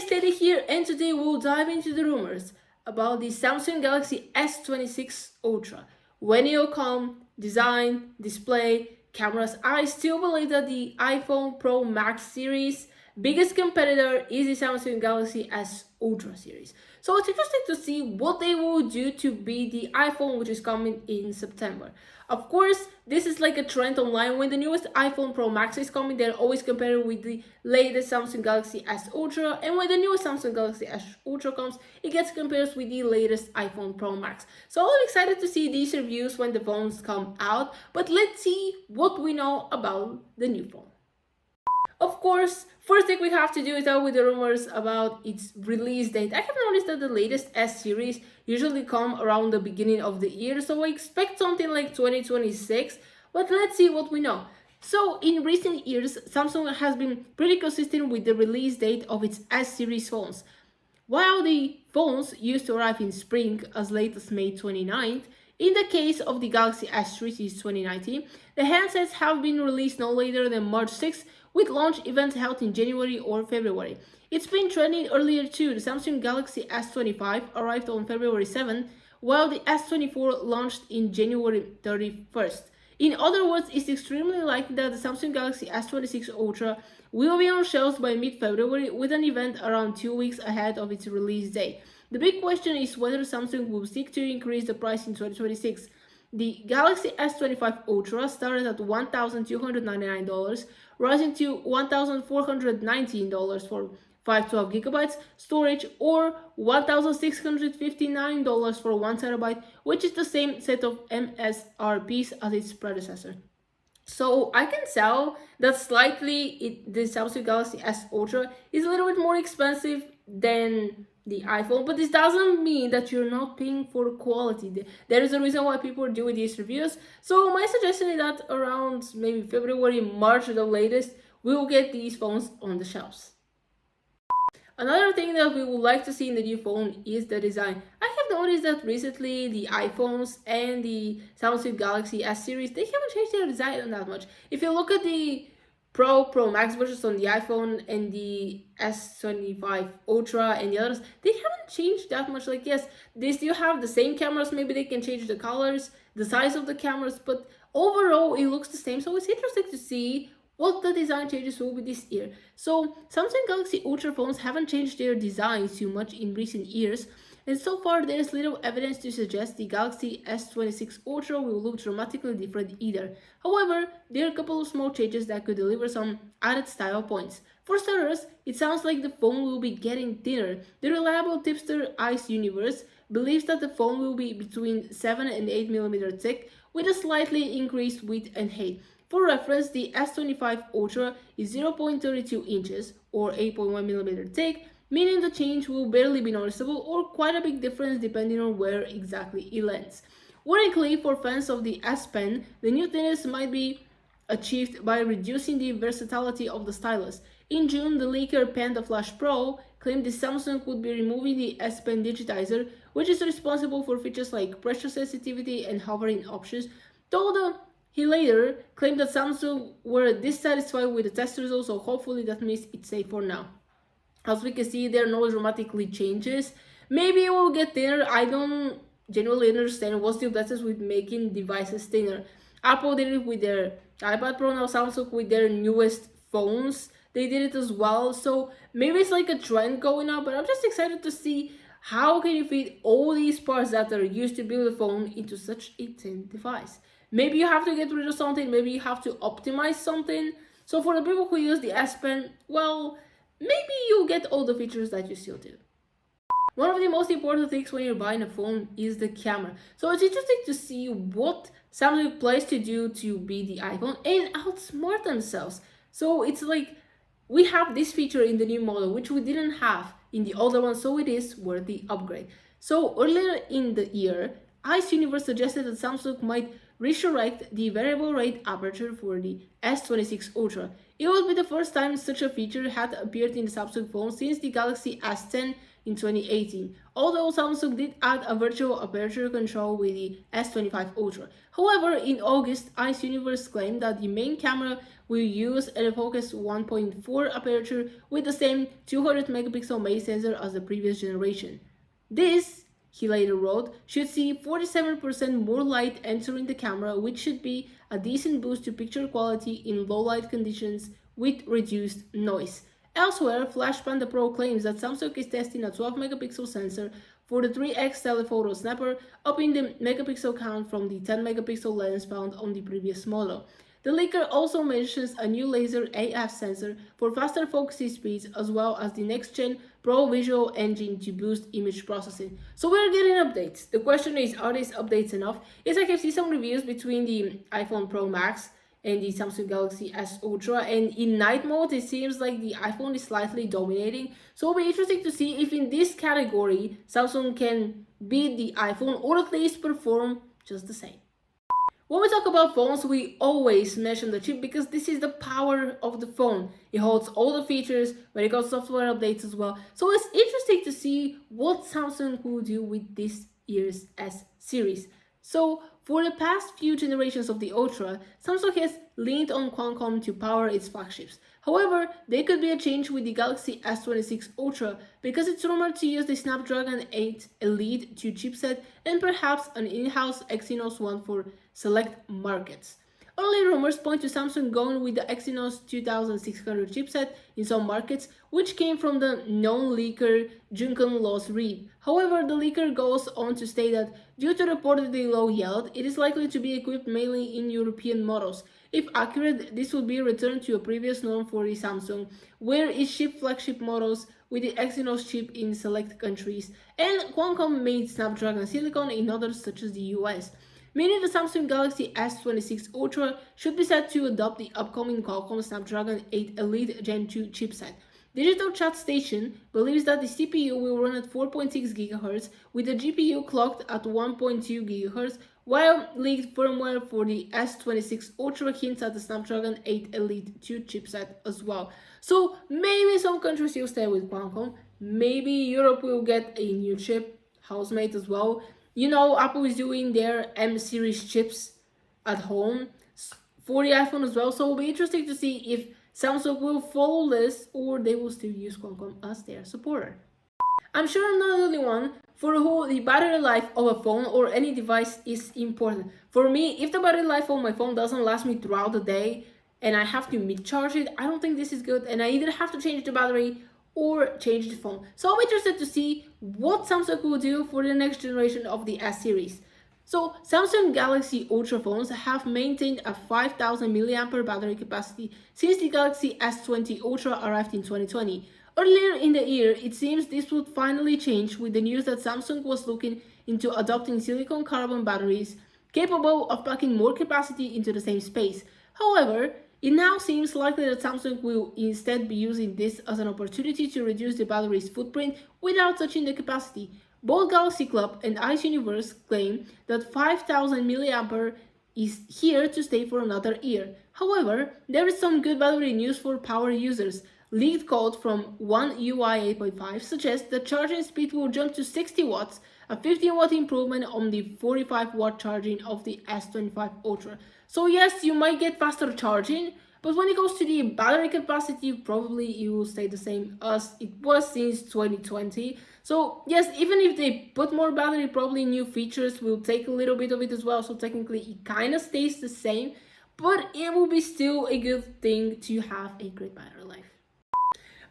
Steady here, and today we'll dive into the rumors about the Samsung Galaxy S26 Ultra. When it'll come, design, display, cameras. I still believe that the iPhone Pro Max series biggest competitor is the Samsung Galaxy S Ultra series. So it's interesting to see what they will do to beat the iPhone, which is coming in September. Of course, this is like a trend online. When the newest iPhone Pro Max is coming, they're always compared with the latest Samsung Galaxy S Ultra. And when the newest Samsung Galaxy S Ultra comes, it gets compared with the latest iPhone Pro Max. So I'm excited to see these reviews when the phones come out. But let's see what we know about the new phone. Of course, first thing we have to do is out with the rumors about its release date. I have noticed that the latest S series usually come around the beginning of the year, so I expect something like 2026, but let's see what we know. So in recent years, Samsung has been pretty consistent with the release date of its S series phones. While the phones used to arrive in spring as late as May 29th, in the case of the Galaxy S26 2019, the handsets have been released no later than March 6th, with launch events held in January or February. It's been trending earlier too. The Samsung Galaxy S25 arrived on February 7th, while the S24 launched in January 31st. In other words, it's extremely likely that the Samsung Galaxy S26 Ultra will be on shelves by mid-February, with an event around 2 weeks ahead of its release date. The big question is whether Samsung will seek to increase the price in 2026. The Galaxy S25 Ultra started at $1,299, rising to $1,419 for 512GB storage, or $1,659 for 1TB, which is the same set of MSRPs as its predecessor. So I can tell that slightly the Samsung Galaxy S Ultra is a little bit more expensive than the iPhone, but this doesn't mean that you're not paying for quality. There is a reason why people are doing these reviews. So my suggestion is that around maybe February, March at the latest, we will get these phones on the shelves. Another thing that we would like to see in the new phone is the design. I have noticed that recently the iPhones and the Samsung Galaxy S series, they haven't changed their design that much. If you look at the Pro Max versions on the iPhone and the S25 Ultra and the others, they haven't changed that much. Like, yes, they still have the same cameras. Maybe they can change the colors, the size of the cameras, but overall it looks the same. So it's interesting to see what the design changes will be this year. So Samsung Galaxy Ultra phones haven't changed their designs too much in recent years, and so far there is little evidence to suggest the Galaxy S26 Ultra will look dramatically different either. However, there are a couple of small changes that could deliver some added style points. For starters, it sounds like the phone will be getting thinner. The reliable tipster Ice Universe believes that the phone will be between 7 and 8mm thick, with a slightly increased width and height. For reference, the S25 Ultra is 0.32 inches or 8.1mm thick, meaning the change will barely be noticeable or quite a big difference depending on where exactly it lands. Worryingly, for fans of the S Pen, the new thickness might be achieved by reducing the versatility of the stylus. In June, the leaker Panda Flash Pro claimed the Samsung would be removing the S Pen digitizer, which is responsible for features like pressure sensitivity and hovering options, though he later claimed that Samsung were dissatisfied with the test results, so hopefully that means it's safe for now. As we can see, there are no dramatically changes. Maybe it will get thinner. I don't genuinely understand what's the obsession with making devices thinner. Apple did it with their iPad Pro, now Samsung with their newest phones, they did it as well. So maybe it's like a trend going on, but I'm just excited to see how can you fit all these parts that are used to build a phone into such a thin device. Maybe you have to get rid of something, maybe you have to optimize something. So for the people who use the S Pen, well, maybe you'll get all the features that you still do. One of the most important things when you're buying a phone is the camera. So it's interesting to see what Samsung plans to do to beat the iPhone and outsmart themselves. So it's like we have this feature in the new model which we didn't have in the older one, so it is worth the upgrade. So earlier in the year, Ice Universe suggested that Samsung might resurrect the variable rate aperture for the S26 Ultra. It would be the first time such a feature had appeared in the Samsung phone since the Galaxy S10 in 2018, although Samsung did add a virtual aperture control with the S25 Ultra. However, in August, Ice Universe claimed that the main camera will use a focus 1.4 aperture with the same 200 megapixel main sensor as the previous generation. This, he later wrote, should see 47% more light entering the camera, which should be a decent boost to picture quality in low light conditions with reduced noise. Elsewhere, Flash Panda Pro claims that Samsung is testing a 12 megapixel sensor for the 3x telephoto snapper, upping the megapixel count from the 10 megapixel lens found on the previous model. The leaker also mentions a new laser AF sensor for faster focusing speeds, as well as the next-gen Pro Visual Engine to boost image processing. So we're getting updates. The question is, are these updates enough? Yes, I can see some reviews between the iPhone Pro Max and the Samsung Galaxy S Ultra, and in night mode it seems like the iPhone is slightly dominating. So it'll be interesting to see if in this category Samsung can beat the iPhone or at least perform just the same. When we talk about phones, we always mention the chip because this is the power of the phone. It holds all the features when it comes to software updates as well. So it's interesting to see what Samsung will do with this year's S series. So for the past few generations of the Ultra, Samsung has leaned on Qualcomm to power its flagships. However, there could be a change with the Galaxy S26 Ultra because it's rumored to use the Snapdragon 8 Elite 2 chipset and perhaps an in-house Exynos one for select markets. Early rumors point to Samsung going with the Exynos 2600 chipset in some markets, which came from the known leaker Junkan Loss Reed. However, the leaker goes on to state that due to reportedly low yield, it is likely to be equipped mainly in European models. If accurate, this would be a return to a previous norm for the Samsung, where it shipped flagship models with the Exynos chip in select countries, and Qualcomm made Snapdragon silicon in others such as the US. Meaning the Samsung Galaxy S26 Ultra should be set to adopt the upcoming Qualcomm Snapdragon 8 Elite Gen 2 chipset. Digital Chat Station believes that the CPU will run at 4.6 GHz with the GPU clocked at 1.2 GHz, while leaked firmware for the S26 Ultra hints at the Snapdragon 8 Elite 2 chipset as well. So maybe some countries will stay with Qualcomm, maybe Europe will get a new chip, housemate as well. You know, Apple is doing their M series chips at home for the iPhone as well, so it'll be interesting to see if Samsung will follow this or they will still use Qualcomm as their supporter. I'm sure I'm not the only one for who the battery life of a phone or any device is important. For me, if the battery life of my phone doesn't last me throughout the day and I have to mid-charge it, I don't think this is good, and I either have to change the battery or change the phone. So I'm interested to see what Samsung will do for the next generation of the S series. So Samsung Galaxy Ultra phones have maintained a 5000 mAh battery capacity since the Galaxy S20 Ultra arrived in 2020. Earlier in the year, it seems this would finally change with the news that Samsung was looking into adopting silicon carbon batteries capable of packing more capacity into the same space. However, it now seems likely that Samsung will instead be using this as an opportunity to reduce the battery's footprint without touching the capacity. Both Galaxy Club and Ice Universe claim that 5000 mAh is here to stay for another year. However, there is some good battery news for power users. Leaked code from One UI 8.5 suggests that charging speed will jump to 60 watts, a 15-watt improvement on the 45-watt charging of the S25 Ultra. So yes, you might get faster charging, but when it goes to the battery capacity, probably it will stay the same as it was since 2020. So yes, even if they put more battery, probably new features will take a little bit of it as well. So technically it kind of stays the same, but it will be still a good thing to have a great battery life.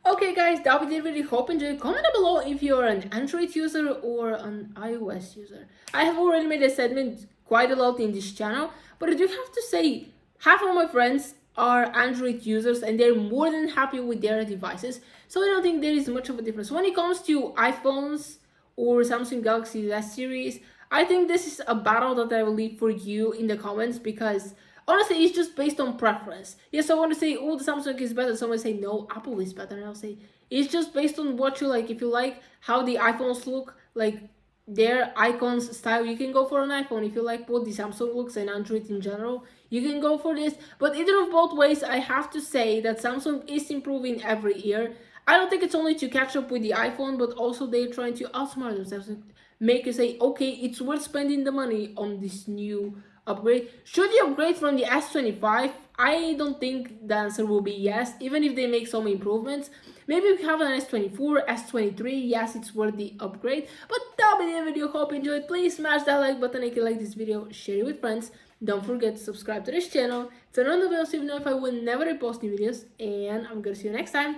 Okay guys, that was it. Really hope you enjoyed. Comment down below if you're an Android user or an iOS user. I have already made a segment quite a lot in this channel, but I do have to say half of my friends are Android users and they're more than happy with their devices, so I don't think there is much of a difference. When it comes to iPhones or Samsung Galaxy S series, I think this is a battle that I will leave for you in the comments, because honestly, it's just based on preference. Yes, I want to say, oh, the Samsung is better. Someone say, no, Apple is better. And I'll say, it's just based on what you like. If you like how the iPhones look, like their icons style, you can go for an iPhone. If you like both the Samsung looks and Android in general, you can go for this. But either of both ways, I have to say that Samsung is improving every year. I don't think it's only to catch up with the iPhone, but also they're trying to outsmart themselves and make you say, okay, it's worth spending the money on this new upgrade. Should you upgrade from the S25? I don't think the answer will be yes, even if they make some improvements. Maybe if you have an S24, S23, yes, it's worth the upgrade. But that'll be the video. Hope you enjoyed. Please smash that like button if you like this video, share it with friends. Don't forget to subscribe to this channel, turn on the bell so you know if I will never repost new videos, and I'm gonna see you next time.